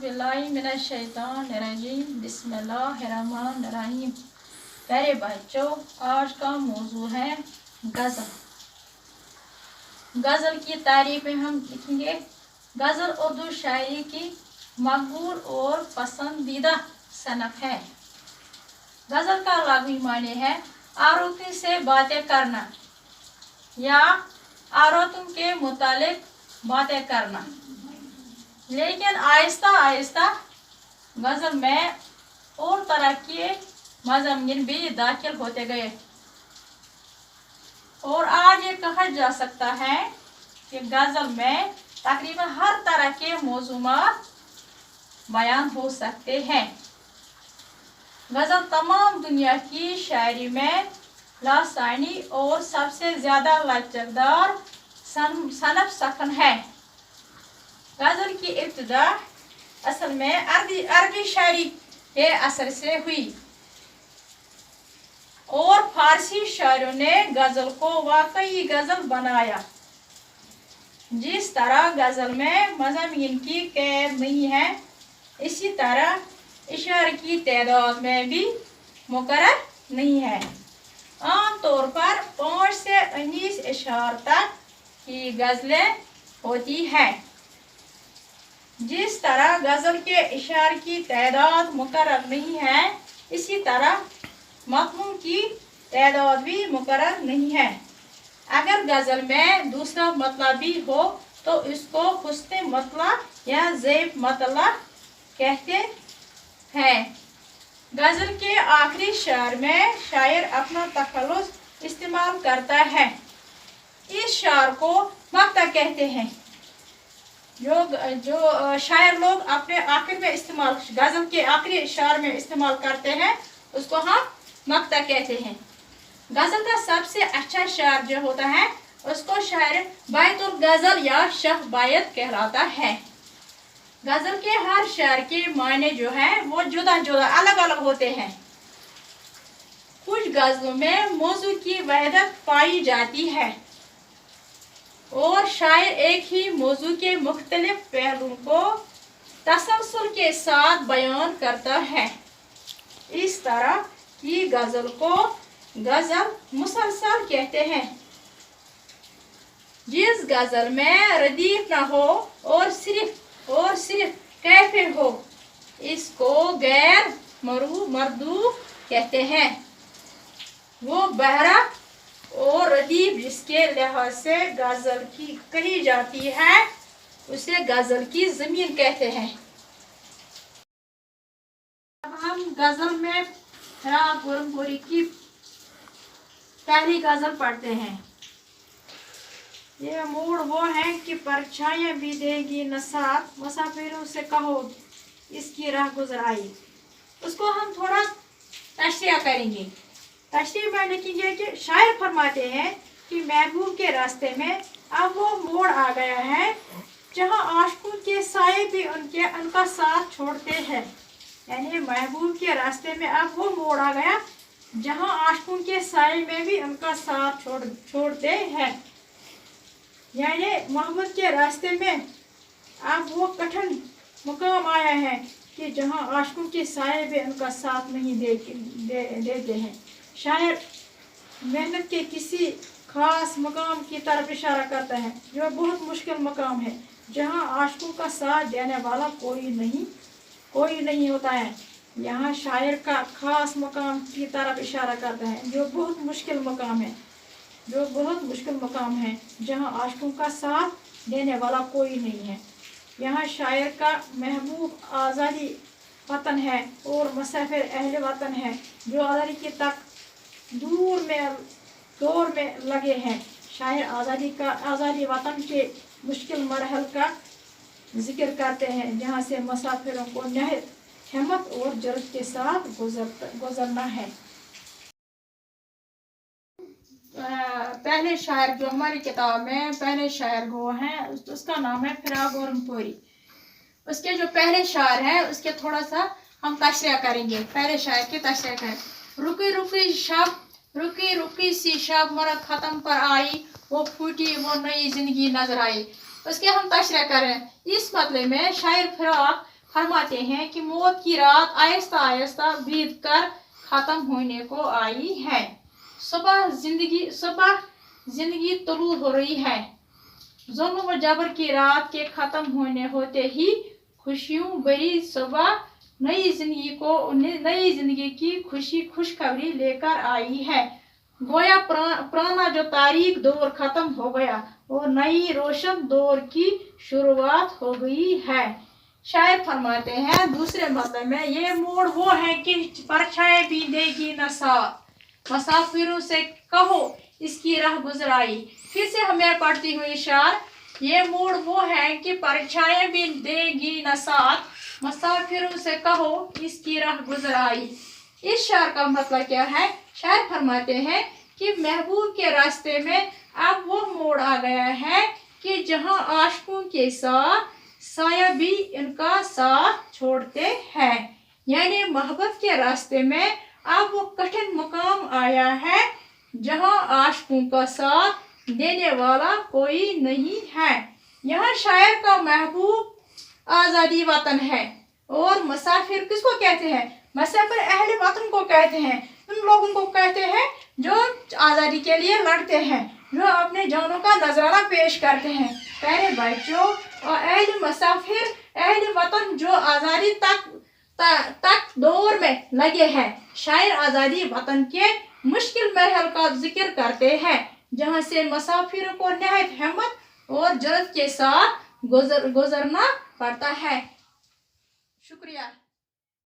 बिस्मिल्लाहिर्रहमानिर्रहीम बिस्मिल्लाहिर्रहमानिर्रहीम। प्यारे बच्चों, आज का मौजू है गज़ल। गज़ल की तारीफ में हम लिखेंगे। गज़ल उर्दू शायरी की मकबूल और पसंदीदा सनफ है। गज़ल का लग़वी माने है औरतों से बातें करना या औरतों के मुतालिक बातें करना। लेकिन आहिस्ता आहिस्ता गज़ल में और तरह के मज़ामीन भी दाखिल होते गए और आज ये कहा जा सकता है कि गज़ल में तकरीबन हर तरह के मौज़ूआत बयान हो सकते हैं। गज़ल तमाम दुनिया की शायरी में लासानी और सबसे ज़्यादा लचकदार सनफ सखन है। गज़ल की इब्तिदा असल में अरबी शायरी के असर से हुई और फारसी शायरों ने गज़ल को वाकई गज़ल बनाया। जिस तरह गज़ल में मज़ामीन की कैद नहीं है, इसी तरह इशार की तादाद में भी मुकर्रर नहीं है। आम तौर पर 5 से 19 इशार तक की गज़लें होती हैं। जिस तरह गज़ल के इशार की तादाद मुकर्रर नहीं है, इसी तरह मफ़हूम की तादाद भी मुकर्रर नहीं है। अगर गज़ल में दूसरा मतलब भी हो तो इसको हुस्न मतलब या ज़ैफ़ मतलब कहते हैं। गज़ल के आखिरी शेर में शायर अपना तखल्लुस इस्तेमाल करता है। इस शेर को मक्ता कहते हैं। जो शायर लोग अपने आखिर में इस्तेमाल गज़ल के आखिरी शेर में इस्तेमाल करते हैं, उसको हम मक्ता कहते हैं। गज़ल का सबसे अच्छा शेर जो होता है उसको शायर बैतुल गज़ल या शह बैत कहलाता है। गज़ल के हर शेर के मायने जो है वो जुदा जुदा अलग अलग होते हैं। कुछ गज़लों में मौजू की वहदत पाई जाती है और शायर एक ही मौजू के मुख्तलिफ पहलुओं को तसलसल के साथ बयान करता है। इस तरह की गज़ल को गज़ल मुसलसल कहते हैं। जिस गज़ल में रदीफ न हो और सिर्फ कैफे हो, इसको गैर मर्दू कहते हैं। वो बहरा और रदीफ जिसके लिहाज से गज़ल की कही जाती है, उसे गज़ल की ज़मीन कहते हैं। अब हम गज़ल में फ़िराक़ गुरमपुरी की पहली गज़ल पढ़ते हैं। ये मूड वो है कि परछाइयाँ भी देगी न साथ, मुसाफिरों से कहो इसकी राह गुजर आई। उसको हम थोड़ा तशरीह करेंगे। तशरीह में लिखेंगे कि शायर फरमाते हैं कि महबूब के रास्ते में अब वो मोड़ आ गया है जहाँ आशिकों के साए भी उनका साथ छोड़ते हैं। यानी महबूब के रास्ते में अब वो मोड़ आ गया जहाँ आशिकों के साए में भी उनका साथ छोड़ते हैं। यानी मोहब्बत के रास्ते में अब वो कठिन मुकाम आया है कि जहाँ आशिकों के साए भी उनका साथ नहीं देते हैं। शायर मेहनत के किसी खास मकाम की तरफ इशारा करता है जो बहुत मुश्किल मकाम है, जहाँ आशिकों का साथ देने वाला कोई नहीं होता है। यहाँ शायर का खास मकाम की तरफ इशारा करता है जो बहुत मुश्किल मकाम है, जहाँ आशिकों का साथ देने वाला कोई नहीं है। यहाँ शायर का महबूब आज़ादी वतन है और मुसाफिर अहले वतन है जो आज़ादी के तक दौर में लगे हैं। शायर आज़ादी वतन के मुश्किल मरहल का जिक्र करते हैं जहाँ से मुसाफिरों को नहायत हिम्मत और जल्द के साथ गुजरना है। पहले शायर जो हमारी किताब में पहले शायर वो हैं, उसका नाम है फ़िराक़ गुरमपुरी। उसके जो पहले शायर हैं उसके थोड़ा सा हम तशरीह करेंगे। पहले शायर की तशरीह करें। रुकी रुकी सी शब मरद ख़त्म पर आई, वो फूटी वो नई जिंदगी नजर आई। उसके हम तशरीह करें। इस मतलब में शायर फ़िराक़ फरमाते हैं कि मौत की रात आहिस्ता आहिस्ता बीत कर खत्म होने को आई है। सुबह जिंदगी तुलू हो रही है। जुल्म व जबर की रात के खत्म होने होते ही खुशियों भरी सुबह नई जिंदगी की खुशखबरी लेकर आई है। गोया पुराना जो तारीख दौर खत्म हो गया और नई रोशन दौर की शुरुआत हो गई है। शायर फरमाते हैं दूसरे मतलब में, ये मोड़ वो है कि परछाएं भी देगी न साथ, मुसाफिरों से कहो इसकी राह गुजर आई। फिर से हमें पढ़ती हुई शार, ये मोड़ वो है कि परछाएं भी देगी न साथ, मुसाफिरों से कहो इसकी राह गुजर आई। इस शार का मतलब क्या है? शायर फरमाते हैं कि महबूब के रास्ते में अब वो मोड़ आ गया है कि जहां आशिकों के साथ साया भी इनका साथ छोड़ते हैं। यानी मोहब्बत के रास्ते में अब वो कठिन मुकाम आया है जहां आशिकों का साथ देने वाला कोई नहीं है। यहाँ शायर का महबूब आज़ादी वतन है और मुसाफिर किसको कहते हैं? मुसाफिर अहले वतन को कहते हैं, उन लोगों को कहते हैं जो आज़ादी के लिए लड़ते हैं, जो अपने जानों का नजराना पेश करते हैं। प्यारे बच्चों, और अहले मुसाफिर अहले वतन जो आज़ादी तक दौर में लगे हैं। शायर आज़ादी वतन के मुश्किल मरहल का जिक्र करते हैं जहाँ से मुसाफिरों को निहायत हिम्मत और जुर्रत के साथ गुजरना पड़ता है। शुक्रिया।